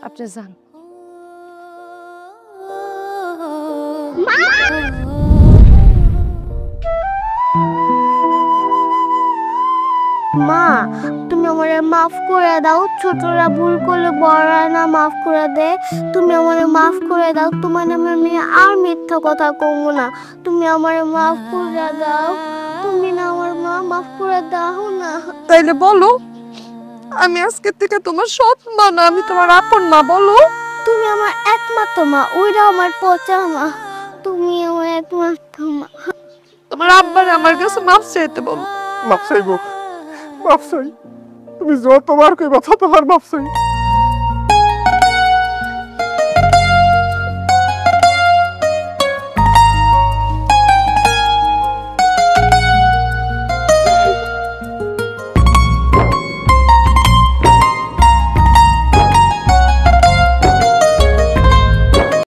আপনি যান। মা, তুমি আমারে মাফ করে দাও। ছোটরা ভুল করলে বড়রা না মাফ করে দে। তুমি আমারে মাফ করে দাও। তোমার নামে আমি আর মিথ্যা কথা কমু না। তুমি আমারে মাফ করে দাও। তুমি না আমার মা, মাফ করে দাও না। তাইলে বলো, আমি আজকে থেকে তোমার সৎ মা না আমি তোমার আপন মা, বলো। তুমি আমার একমাত্র মা, ওইটা আমার পচা মা। তুমি আমার একমাত্র মা। তোমার আব্বারে আমার কাছে মাফ চাইতে বলো। মাফ চাইবো, মাফ চাই। তুমি যতবার কইবা ততবার মাফ চাই।